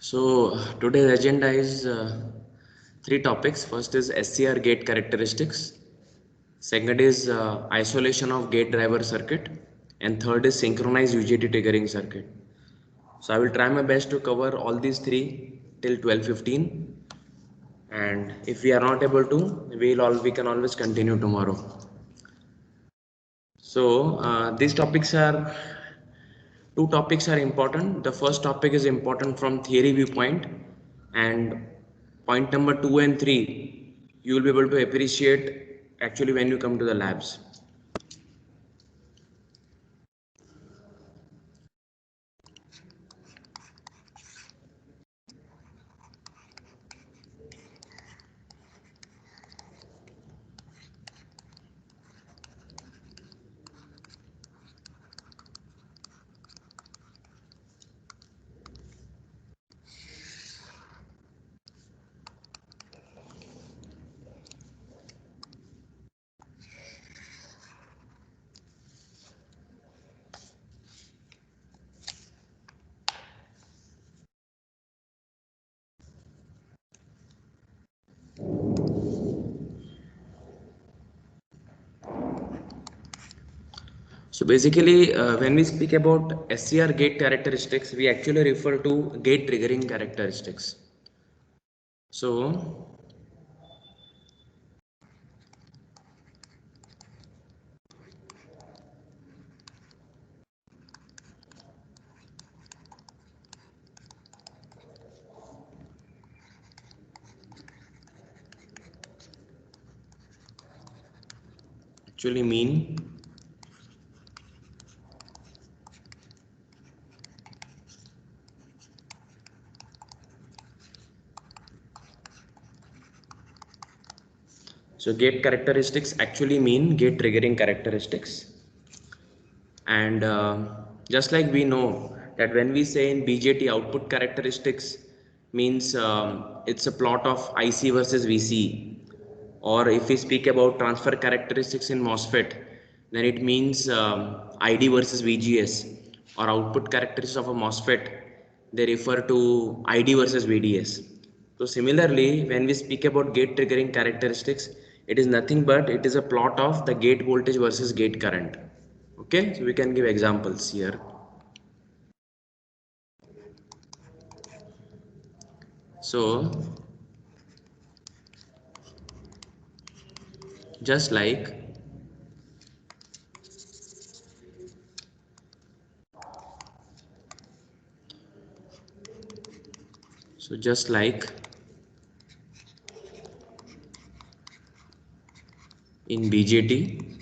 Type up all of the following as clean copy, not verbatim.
So today's agenda is three topics. First is SCR gate characteristics. Second is isolation of gate driver circuit, and third is synchronized UJT triggering circuit. So I will try my best to cover all these three till 12:15, and if we are not able to, we can always continue tomorrow. So these topics are two topics are important. The first topic is important from theory viewpoint, and point number 2 and 3 you will be able to appreciate actually when you come to the labs. So basically, when we speak about SCR gate characteristics, we actually refer to gate triggering characteristics. So actually mean so gate characteristics actually mean gate triggering characteristics. And just like we know that when we say in BJT output characteristics means it's a plot of IC versus VC, or if we speak about transfer characteristics in MOSFET, then it means ID versus VGS, or output characteristics of a MOSFET, they refer to ID versus VDS. So similarly, when we speak about gate triggering characteristics, it is nothing but it is a plot of the gate voltage versus gate current. Okay, so we can give examples here. So just like just like in BJT,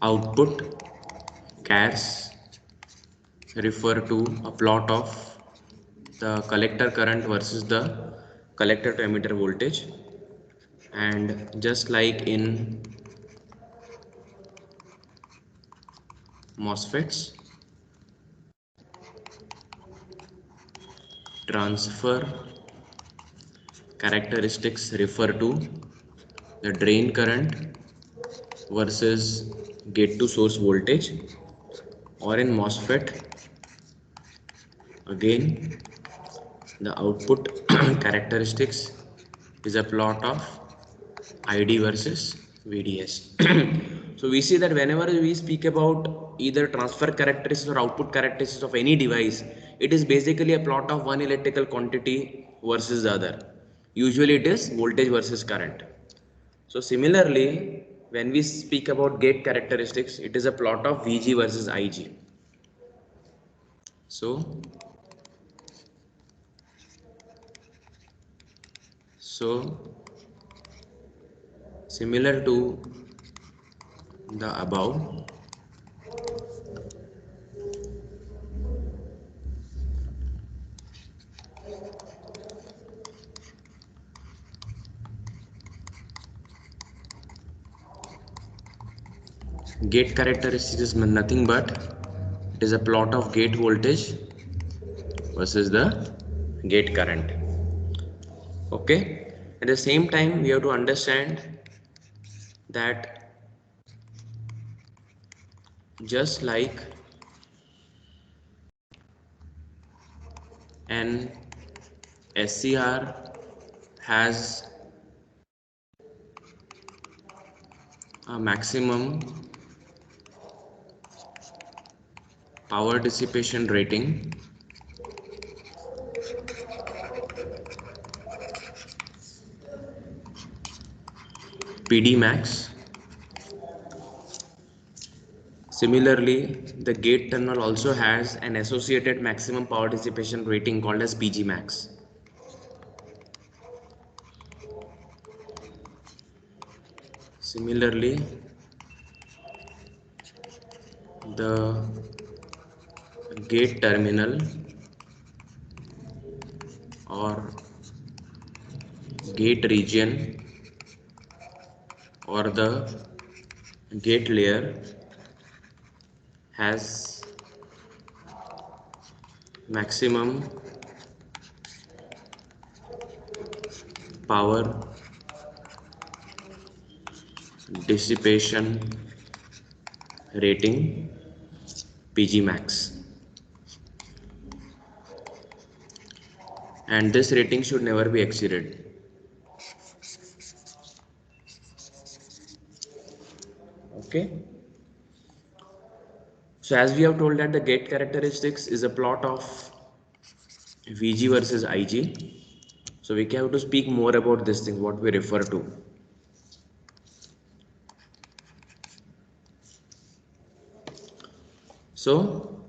output CARs refer to a plot of the collector current versus the collector to emitter voltage, and just like in MOSFETs, transfer characteristics refer to the drain current versus gate to source voltage, or in MOSFET again the output characteristics is a plot of ID versus VDS. So we see that whenever we speak about either transfer characteristics or output characteristics of any device, it is basically a plot of one electrical quantity versus the other. Usually it is voltage versus current. So similarly, when we speak about gate characteristics, it is a plot of VG versus IG. So similar to the above, gate characteristics is nothing but it is a plot of gate voltage versus the gate current. Okay, at the same time we have to understand that just like an SCR has a maximum power dissipation rating, PD max. Similarly, the gate terminal also has an associated maximum power dissipation rating called as PG max. Similarly, the gate terminal or gate region or the gate layer has maximum power dissipation rating, PG max, and this rating should never be exceeded. Okay, so as we have told that the gate characteristics is a plot of Vg versus Ig, so we have to speak more about this thing, what we refer to. So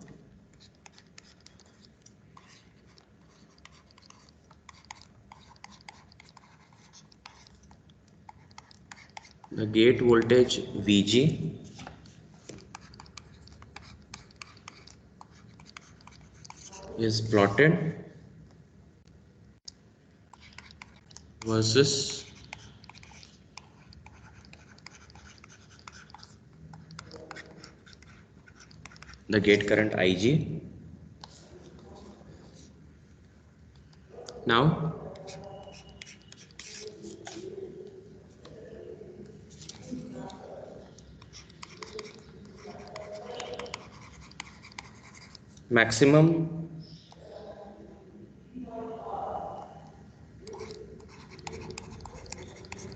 the gate voltage Vg is plotted versus the gate current Ig. Now maximum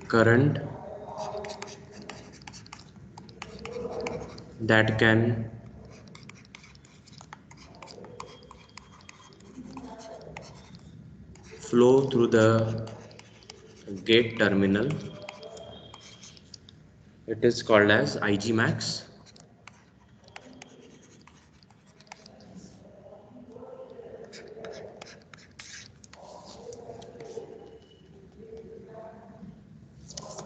current that can flow through the gate terminal, it is called as Ig max.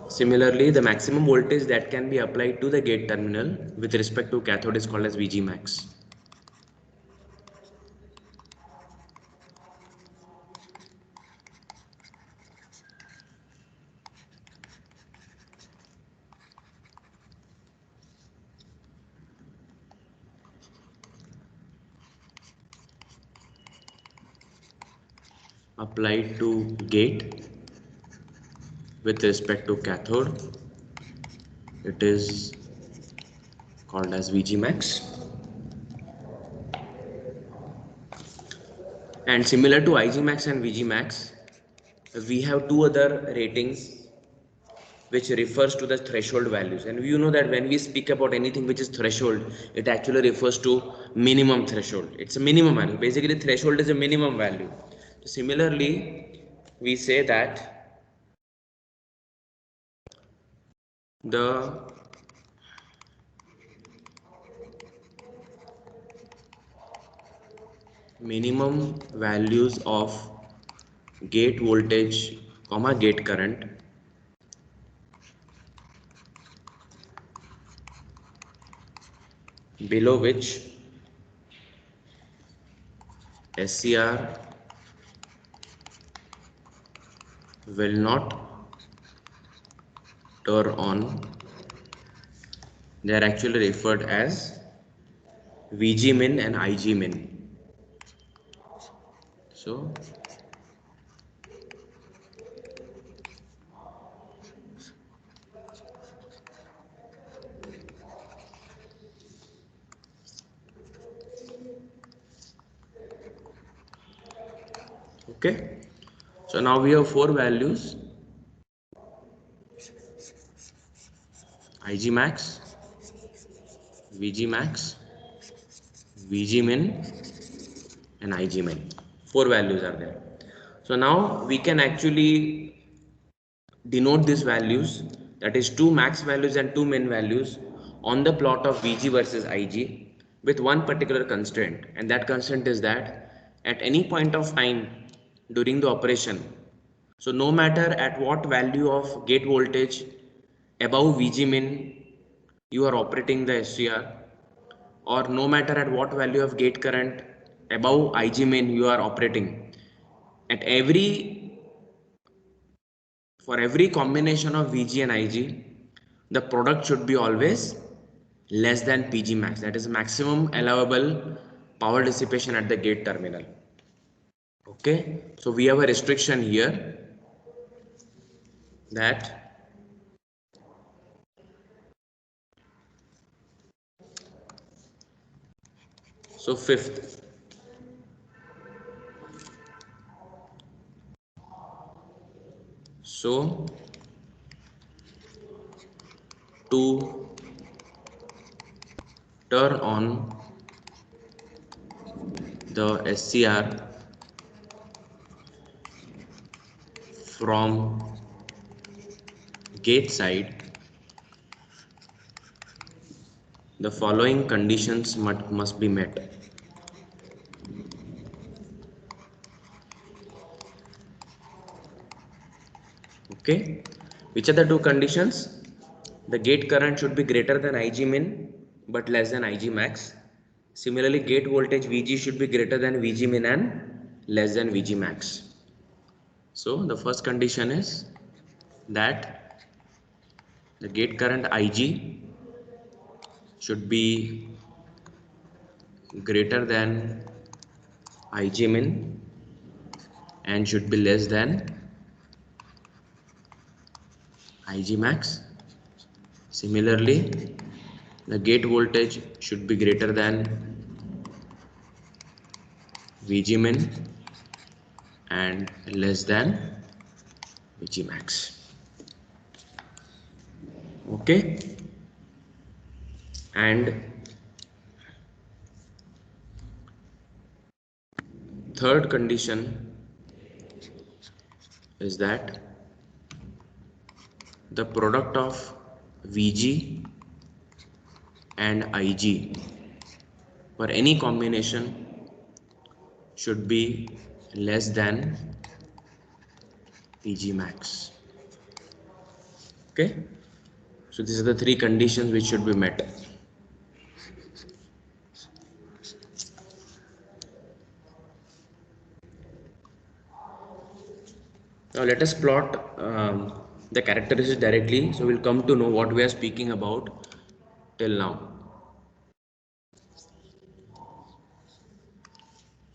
Similarly, the maximum voltage that can be applied to the gate terminal with respect to cathode is called as Vg max. Applied to gate with respect to cathode, it is called as Vg max. And similar to Ig max and Vg max, we have two other ratings which refers to the threshold values, and you know that when we speak about anything which is threshold, it actually refers to minimum threshold. It's a minimum value. Basically, threshold is a minimum value. So similarly, we say that the minimum values of gate voltage comma gate current below which SCR will not turn on, they are actually referred as Vg min and Ig min. So Okay, so now we have four values: Ig max, Vg max, Vg min, and Ig min. Four values are there. So now we can actually denote these values, that is two max values and two min values, on the plot of Vg versus Ig with one particular constraint, and that constraint is that at any point of time during the operation, so no matter at what value of gate voltage above Vg min you are operating the SCR, or no matter at what value of gate current above Ig min you are operating, at every for every combination of Vg and Ig, the product should be always less than Pg max, that is maximum allowable power dissipation at the gate terminal. Okay, so we have a restriction here that fifth, so to turn on the SCR from gate side, the following conditions must be met. Okay, which are the two conditions? The gate current should be greater than Ig min but less than Ig max. Similarly, gate voltage Vg should be greater than Vg min and less than Vg max. So the first condition is that the gate current Ig should be greater than Ig min and should be less than Ig max. Similarly, the gate voltage should be greater than Vg min and less than Vg max. Okay, and third condition is that the product of Vg and Ig for any combination should be less than Pg max. Okay, so these are the three conditions which should be met. Now let us plot the characteristics directly, so we'll come to know what we are speaking about till now.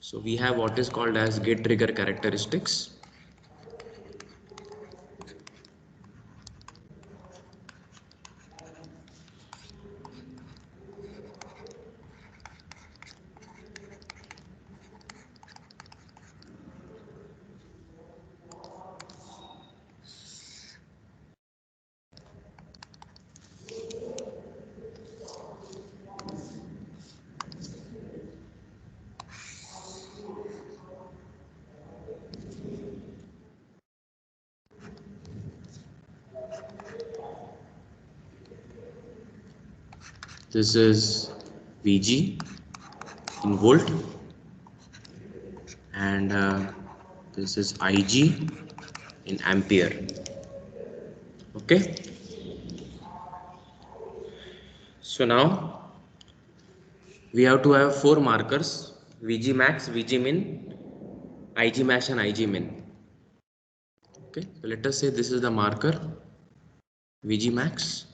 So we have what is called as gate trigger characteristics. This is Vg in volt, and this is Ig in ampere. Okay, so now we have to have four markers: Vg max, Vg min, Ig max and Ig min. Okay, so let us say this is the marker Vg max,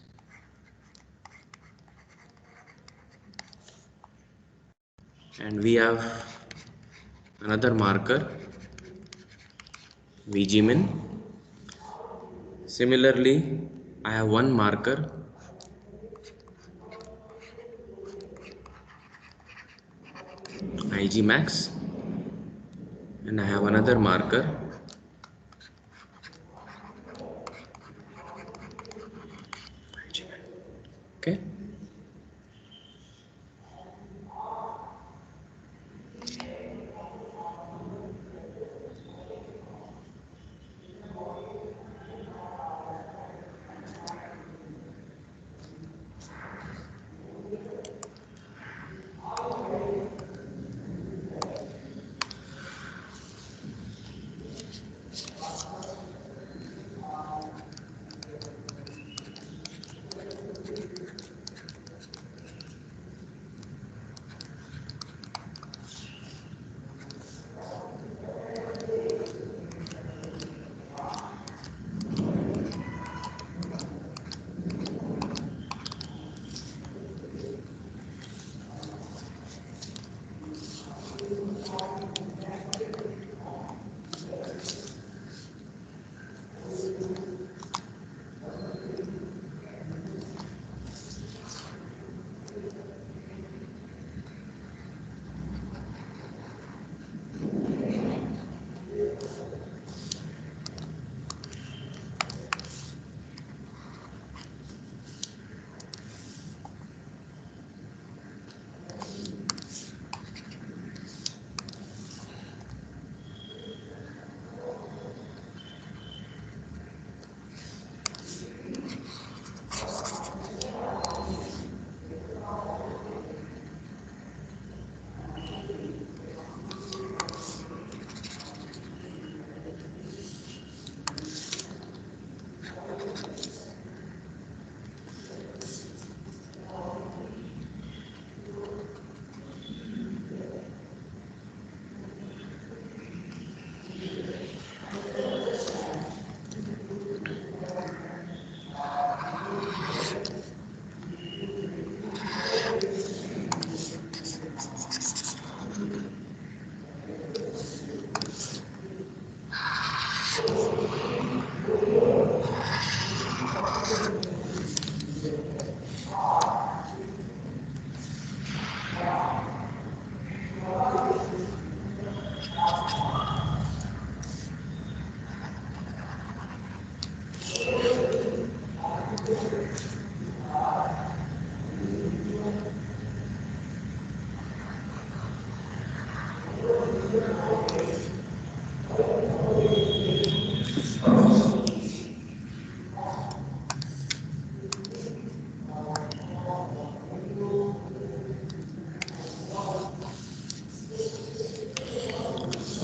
and we have another marker Vg min. Similarly, I have one marker Ig max, and I have another marker. Okay.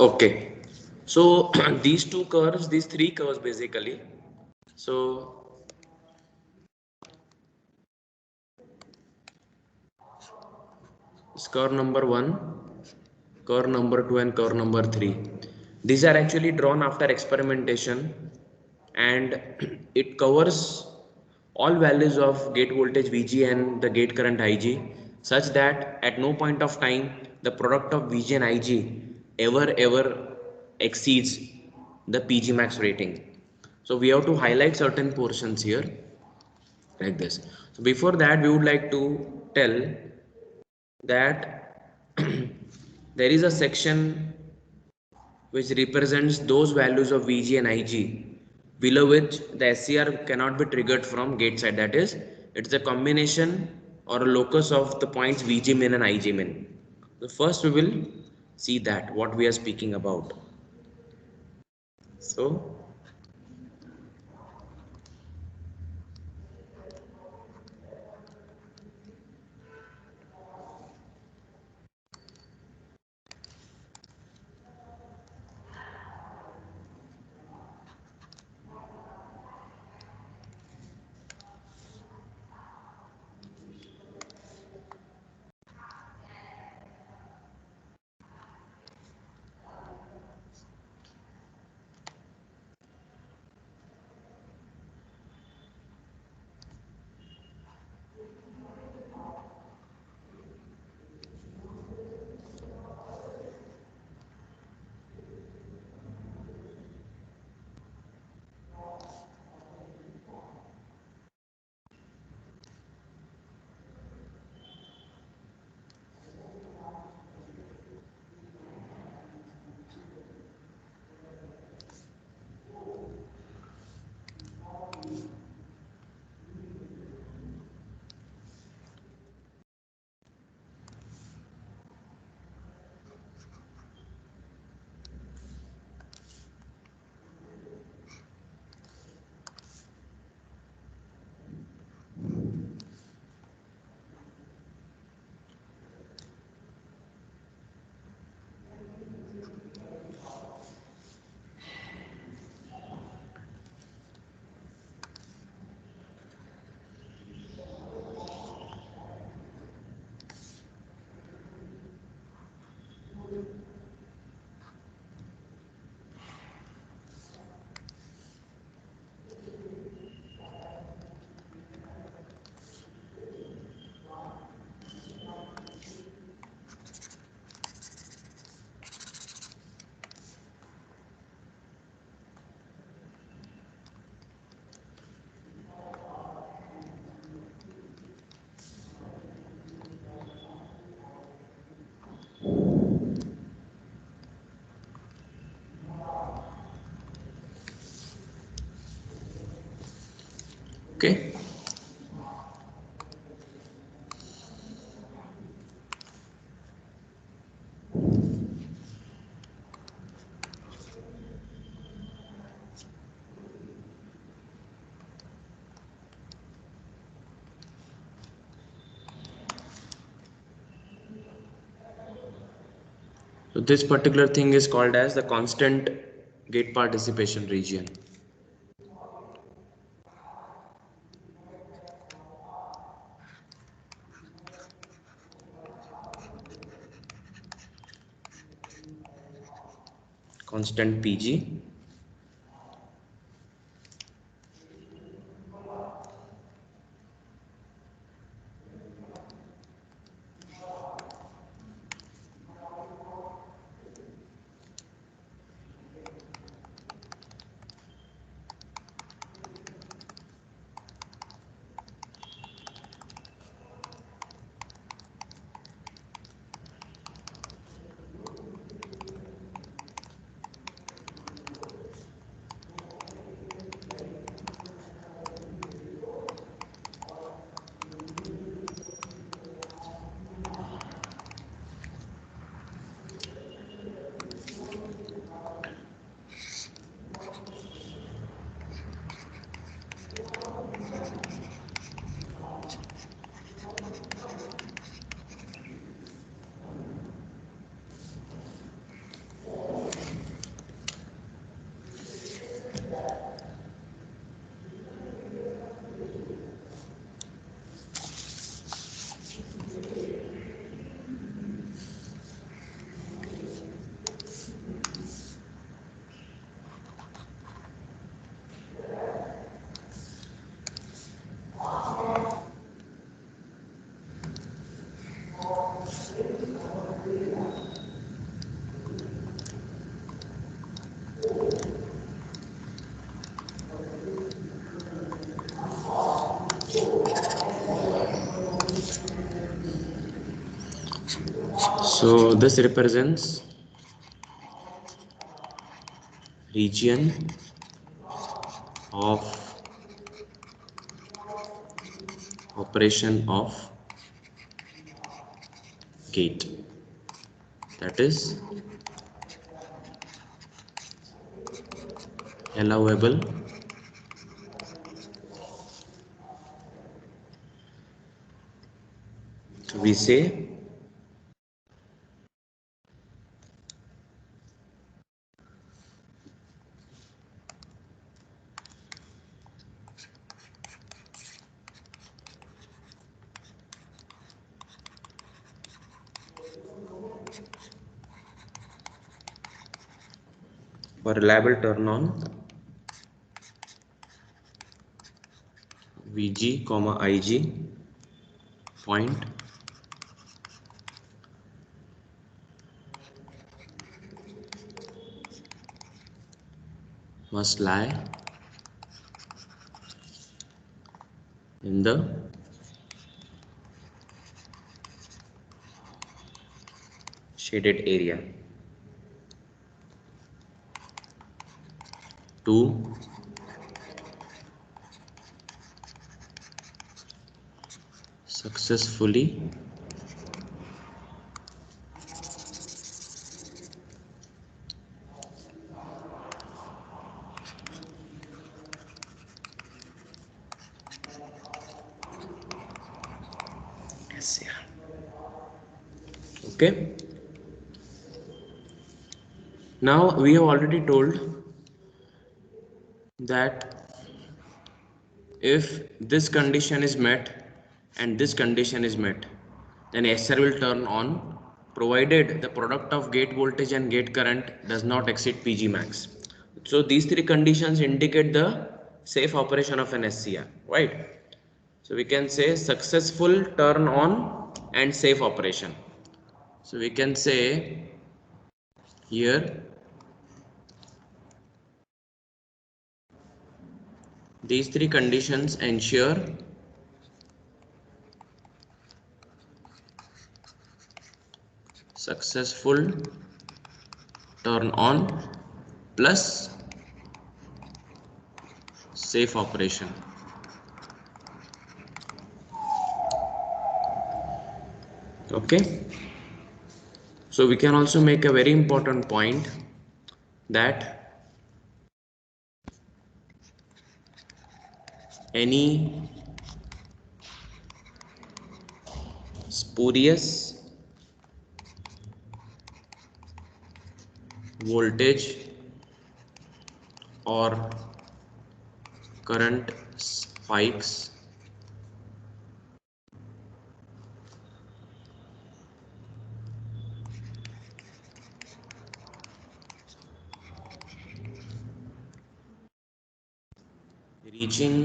Okay, so these two curves, these three curves basically. So it's curve number one, curve number two, and curve number three. These are actually drawn after experimentation, and it covers all values of gate voltage Vg and the gate current Ig, such that at no point of time the product of Vg and Ig ever exceeds the Pg max rating. So we have to highlight certain portions here like this. So before that, we would like to tell that there is a section which represents those values of Vg and Ig below which the SCR cannot be triggered from gate side. That is, it's a combination or a locus of the points Vg min and Ig min. So first we will see that what we are speaking about. So Okay. So this particular thing is called as the constant gate participation region. Constant PG. So this represents region of operation of gate, that is allowable we say for reliable turn on Vg comma Ig point must lie in the shaded area to successfully yes, yeah. Okay, now we have already told that if this condition is met and this condition is met, then SR will turn on provided the product of gate voltage and gate current does not exceed PG max. So these three conditions indicate the safe operation of an SCR, right? So we can say successful turn on and safe operation. So we can say here these three conditions ensure successful turn on plus safe operation. Okay, so we can also make a very important point that any spurious voltage or current spikes reaching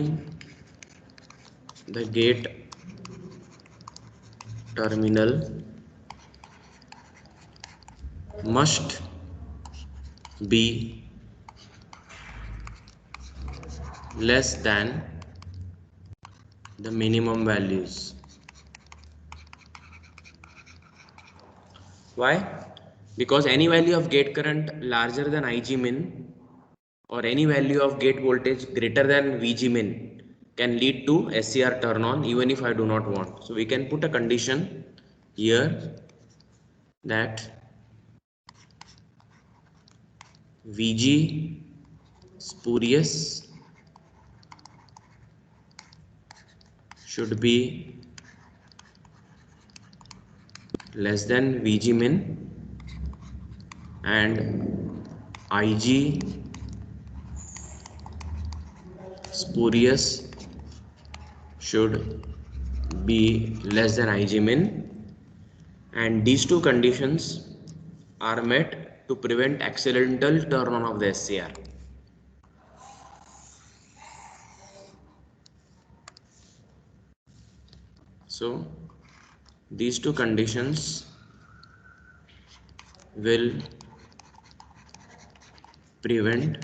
the gate terminal must be less than the minimum values. Why? Because any value of gate current larger than Ig min or any value of gate voltage greater than Vg min can lead to SCR turn on even if I do not want. So we can put a condition here that Vg spurious should be less than Vg min and Ig spurious should be less than Ig min, and these two conditions are met to prevent accidental turn on of the SCR. So these two conditions will prevent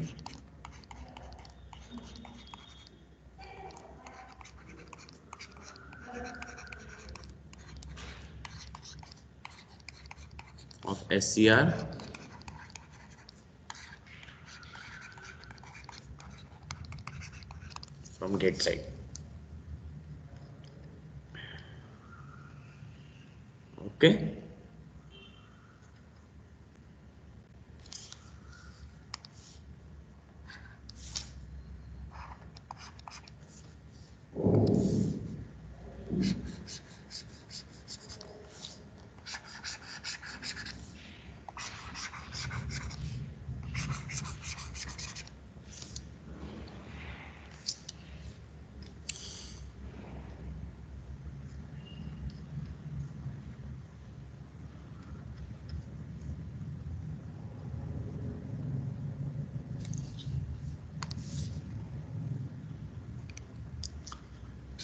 of SCR from gate side. Okay.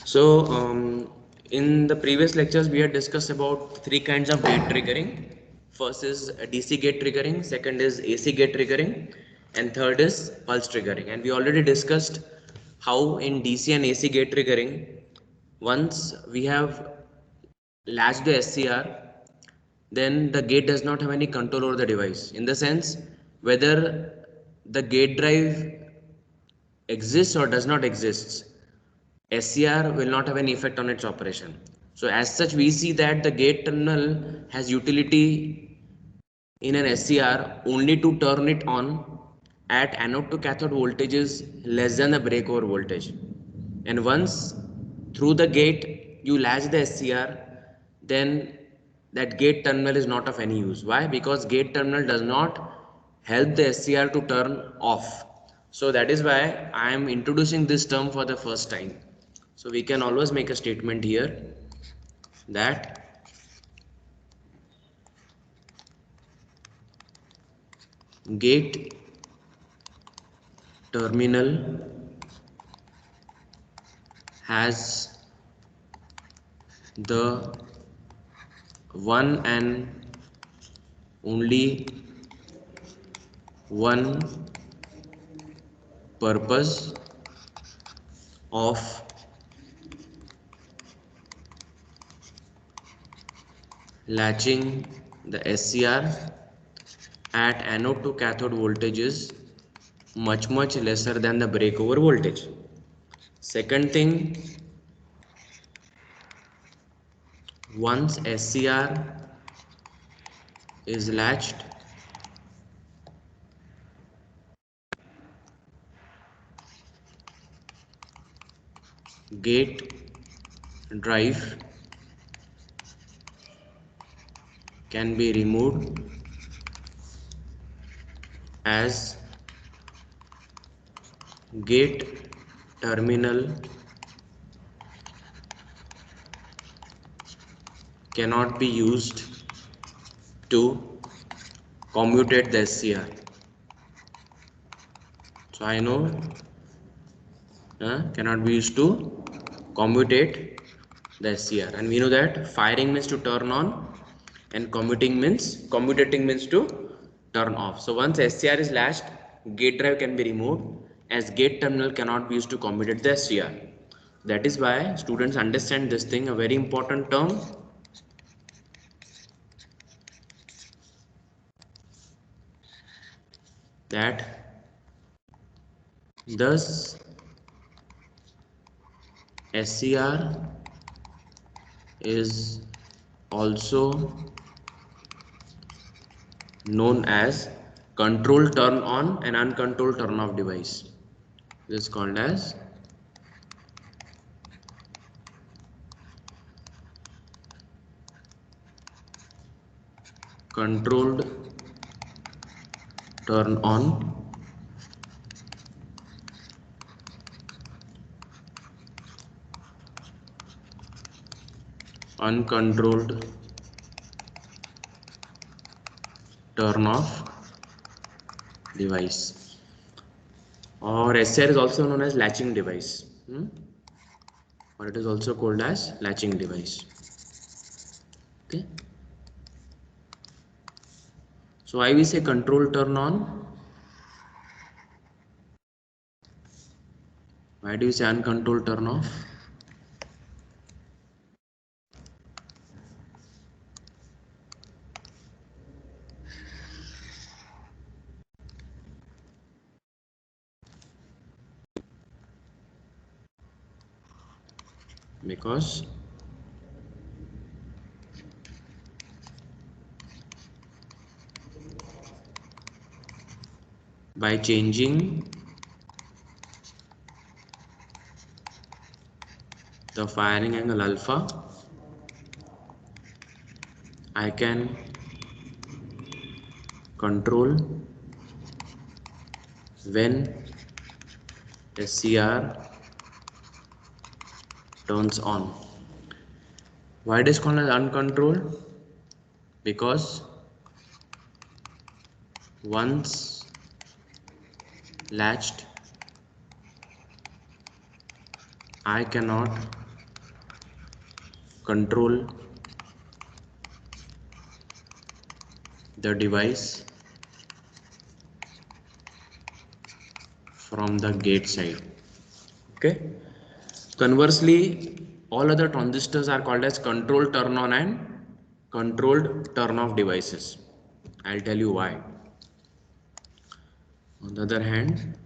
So in the previous lectures we had discussed about three kinds of gate triggering. First is DC gate triggering, second is AC gate triggering, and third is pulse triggering. And we already discussed how in DC and AC gate triggering, once we have latched the SCR, then the gate does not have any control over the device, in the sense whether the gate drive exists or does not exist, SCR will not have any effect on its operation. So as such, we see that the gate terminal has utility in an SCR only to turn it on at anode to cathode voltages less than the breakover voltage. And once through the gate you latch the SCR, then that gate terminal is not of any use. Why? Because gate terminal does not help the SCR to turn off. So that is why I am introducing this term for the first time. So we can always make a statement here that gate terminal has the one and only one purpose of latching the SCR at anode to cathode voltages much lesser than the breakover voltage. Second thing, once SCR is latched, gate drive can be removed as gate terminal cannot be used to commutate the SCR. So I know cannot be used to commutate the SCR, and we know that firing means to turn on and commutating means to turn off. So once SCR is latched, gate drive can be removed as gate terminal cannot be used to commutate the SCR. That is why students understand this thing, a very important term, that thus SCR is also known as control turn on and uncontrolled turn off device. This is called as controlled turn on uncontrolled turn off device, or SCR is also known as latching device, or it is also called as latching device. Okay, so why we say control turn on, why do you say uncontrolled turn off? Because by changing the firing angle alpha, I can control when SCR turns on. Why it is called as uncontrolled? Because once latched, I cannot control the device from the gate side. Okay. Conversely, all other transistors are called as controlled turn on and controlled turn off devices. I'll tell you why. On the other hand,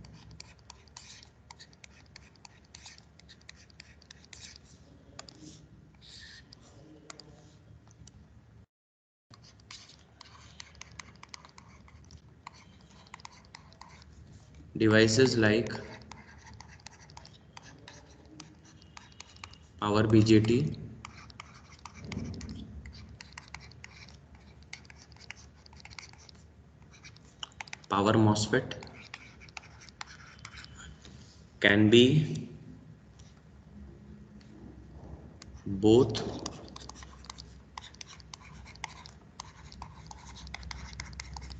devices like power BJT, power MOSFET can be both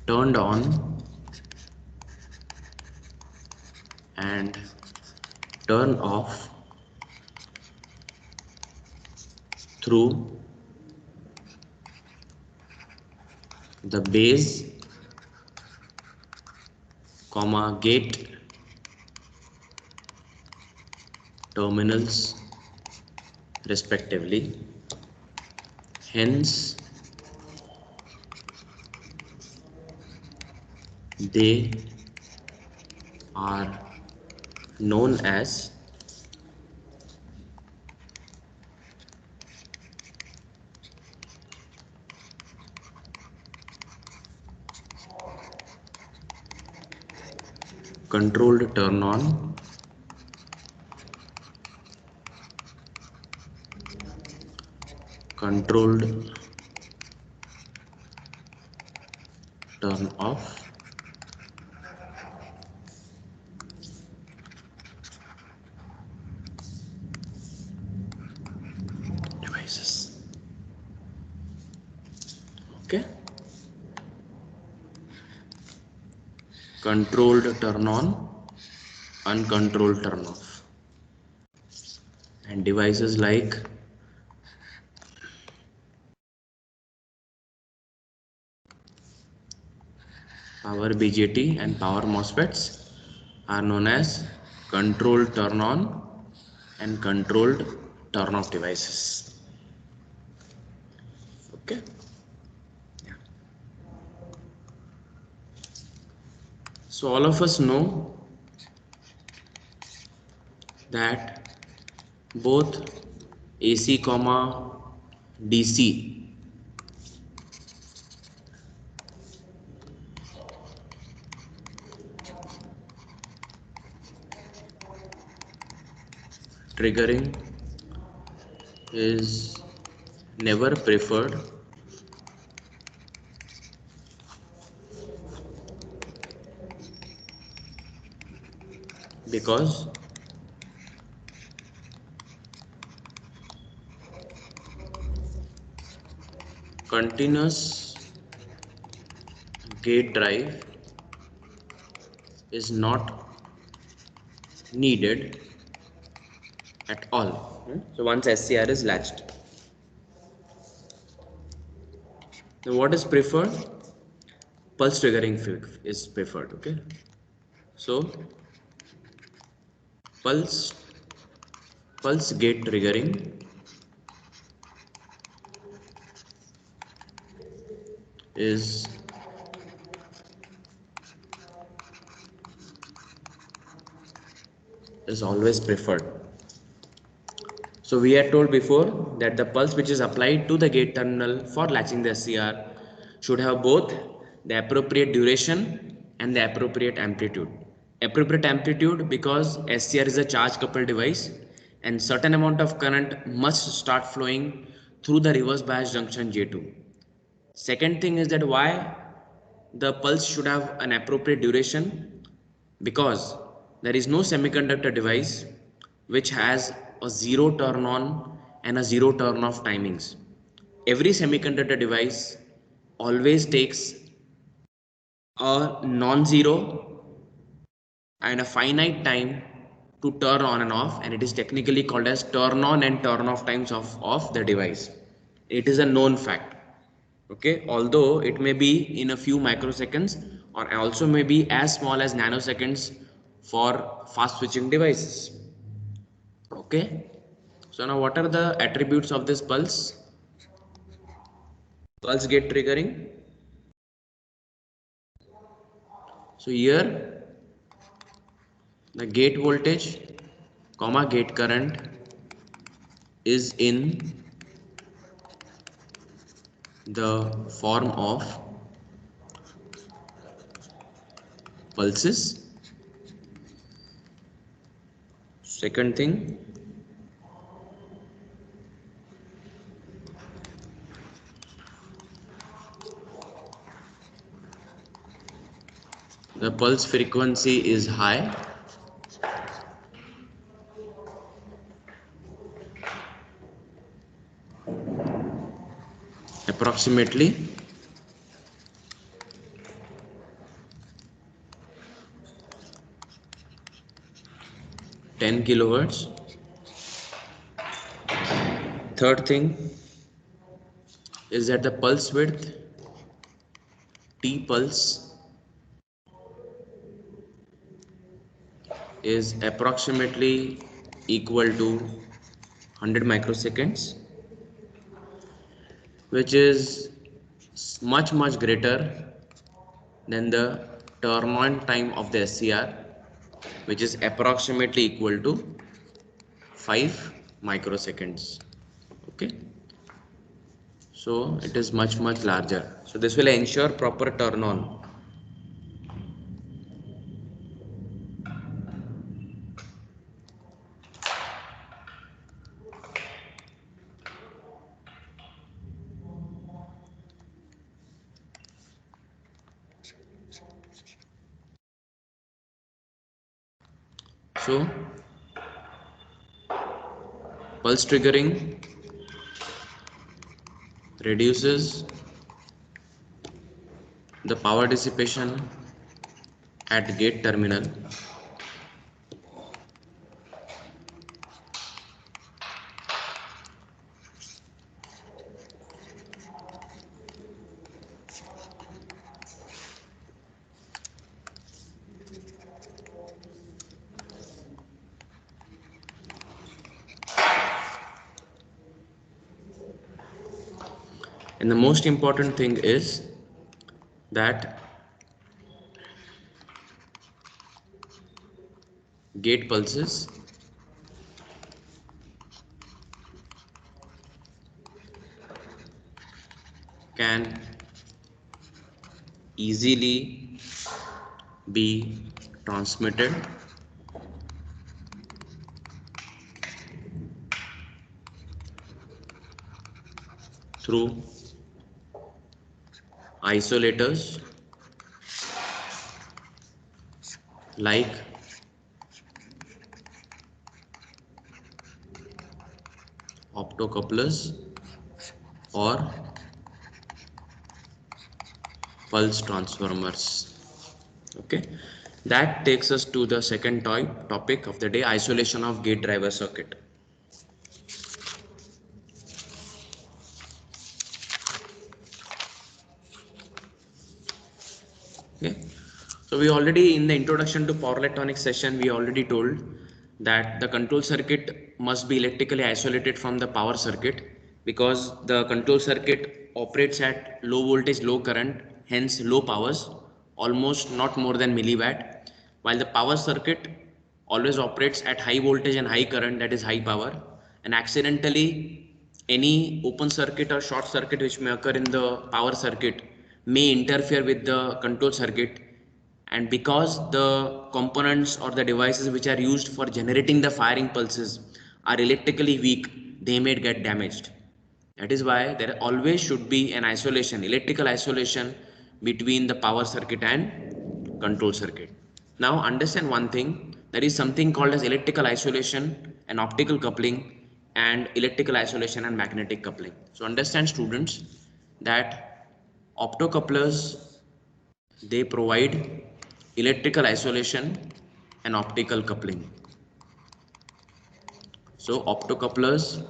turned on and turned off through the base, gate terminals respectively. Hence, they are known as controlled turn on, controlled turn off, devices. Okay, controlled turn on, uncontrolled turn off, and devices like power BJT and power MOSFETs are known as controlled turn on and controlled turn off devices. Okay. So all of us know that both AC comma DC triggering is never preferred because continuous gate drive is not needed at all. So once SCR is latched, then what is preferred? Pulse triggering is preferred. Okay, so pulse gate triggering is always preferred. So we had told before that the pulse which is applied to the gate terminal for latching the SCR should have both the appropriate duration and the appropriate amplitude. Appropriate amplitude because SCR is a charge coupled device and certain amount of current must start flowing through the reverse bias junction J2. Second thing is that why the pulse should have an appropriate duration, because there is no semiconductor device which has a zero turn on and a zero turn off timings. Every semiconductor device always takes a non-zero and a finite time to turn on and off, and it is technically called as turn on and turn off times of the device. It is a known fact. Okay, although it may be in a few microseconds or also may be as small as nanoseconds for fast switching devices. Okay, so now what are the attributes of this pulse gate triggering? So here the gate voltage comma gate current is in the form of pulses. Second thing, the pulse frequency is high. Approximately 10 kilohertz. Third thing is that the pulse width T pulse is approximately equal to 100 microseconds, which is much greater than the turn on time of the SCR, which is approximately equal to 5 microseconds. Okay, so it is much larger, so this will ensure proper turn on. So pulse triggering reduces the power dissipation at gate terminal and the most important thing is that gate pulses can easily be transmitted through isolators like optocouplers or pulse transformers. Okay, that takes us to the second topic of the day, isolation of gate driver circuit. Okay, so we already in the introduction to power electronics session we already told that the control circuit must be electrically isolated from the power circuit because the control circuit operates at low voltage low current, hence low powers, almost not more than milliwatt, while the power circuit always operates at high voltage and high current, that is high power, and accidentally any open circuit or short circuit which may occur in the power circuit may interfere with the control circuit, and because the components or the devices which are used for generating the firing pulses are electrically weak, they may get damaged. That is why there always should be an isolation, electrical isolation between the power circuit and control circuit. Now understand one thing, there is something called as electrical isolation and optical coupling, and electrical isolation and magnetic coupling. So understand students that optocouplers, they provide electrical isolation and optical coupling. So optocouplers,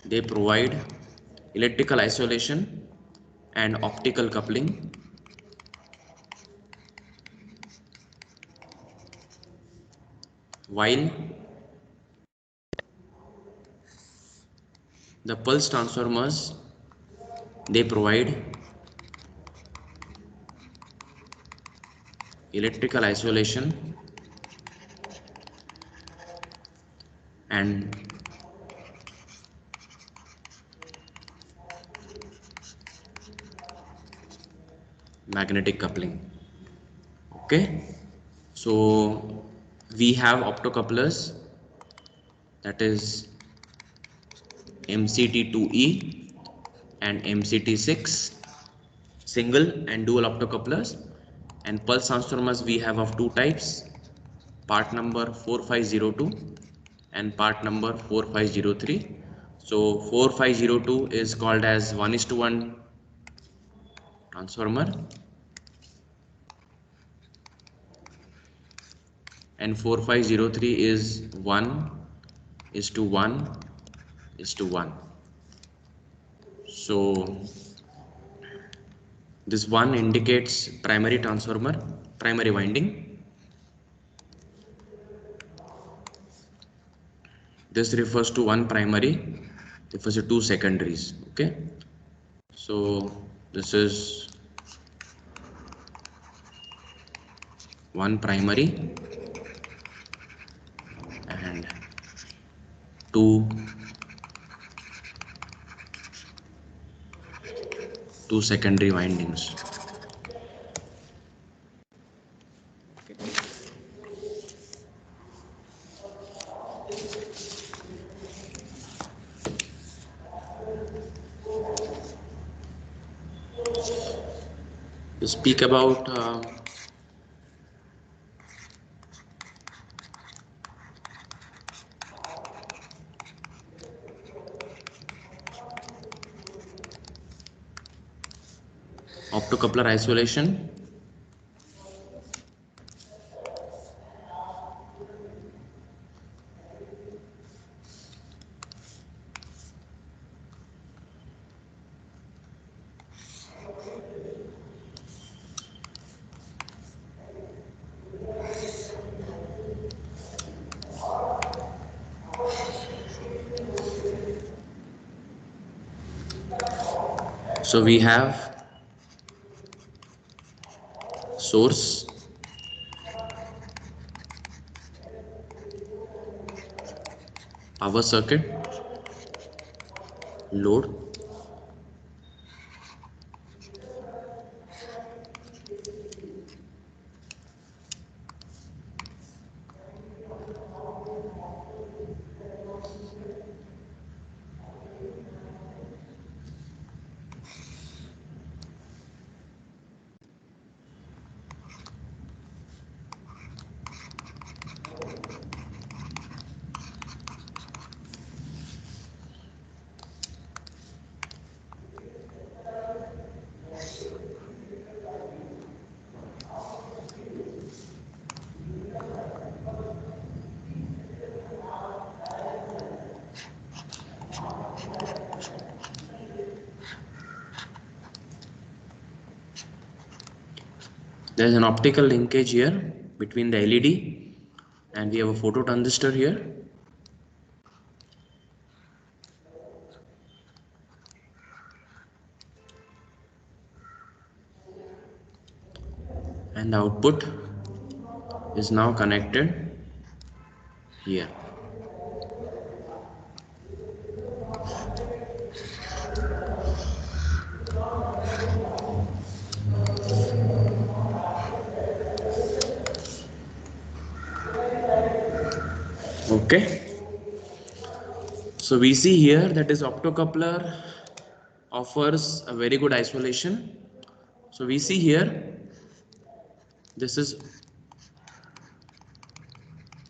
they provide electrical isolation and optical coupling, while the pulse transformers, they provide electrical isolation and magnetic coupling. Okay, so we have optocouplers, that is MCT2E and MCT6, single and dual optocouplers, and pulse transformers we have of two types, part number 4502 and part number 4503. So 4502 is called as 1:1 transformer, and 4503 is 1:1:1. So this one indicates primary transformer, primary winding. This refers to one primary, refers to two secondaries. Okay, so this is one primary and two secondary windings. To speak about optocoupler isolation. So we have source, power circuit, load, there is an optical linkage here between the LED, and we have a phototransistor here. And the output is now connected here. Okay. So we see here that this optocoupler offers a very good isolation. So we see here, this is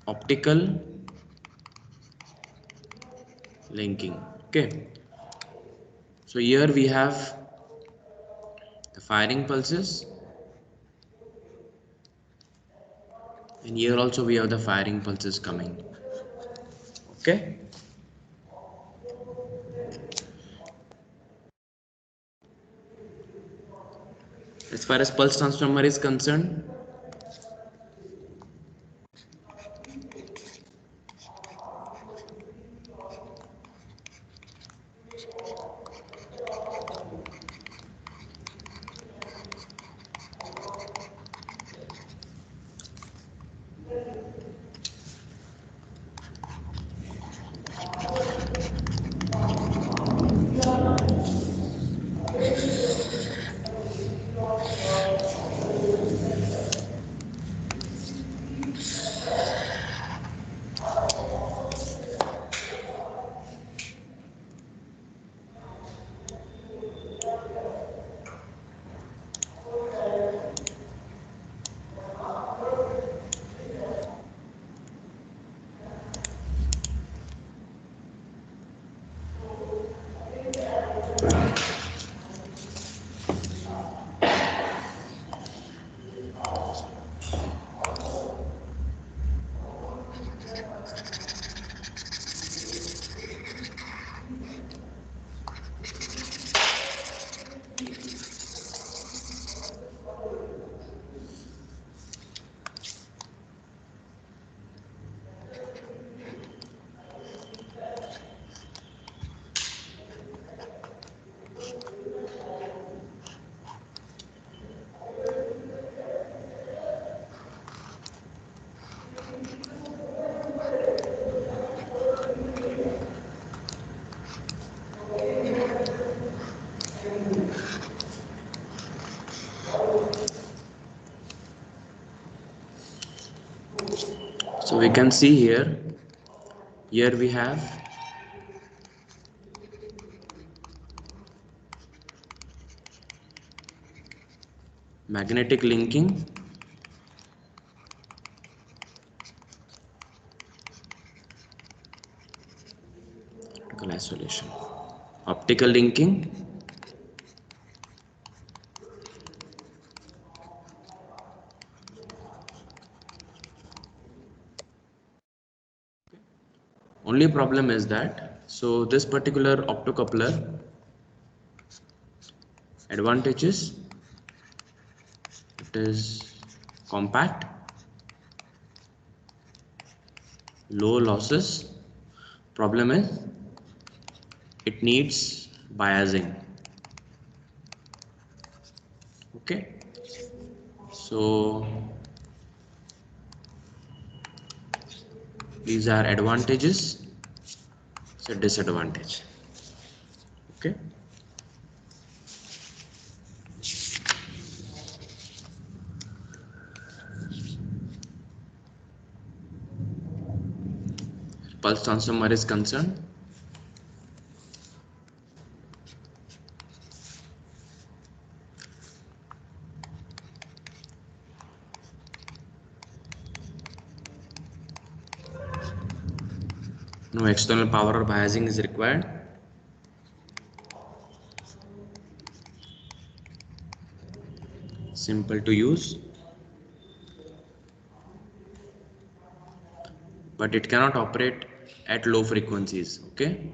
optical linking. Okay. So here we have the firing pulses, and here also we have the firing pulses coming. Okay. As far as pulse transformer is concerned, so we can see here we have magnetic linking, optical isolation, optical linking, Only problem is that, so this particular optocoupler, advantage is it is compact, low losses. Problem is it needs biasing. Okay, so these are advantages. It's a disadvantage. Okay. Pulse transformer is concerned. No external power or biasing is required. Simple to use, but it cannot operate at low frequencies. Okay,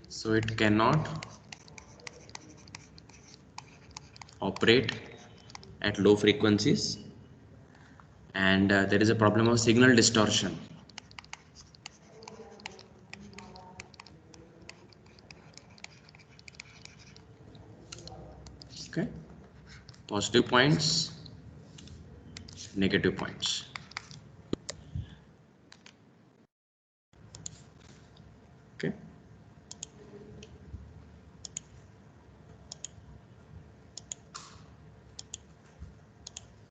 so it cannot operate at low frequencies, and there is a problem of signal distortion. Okay, positive points, negative points.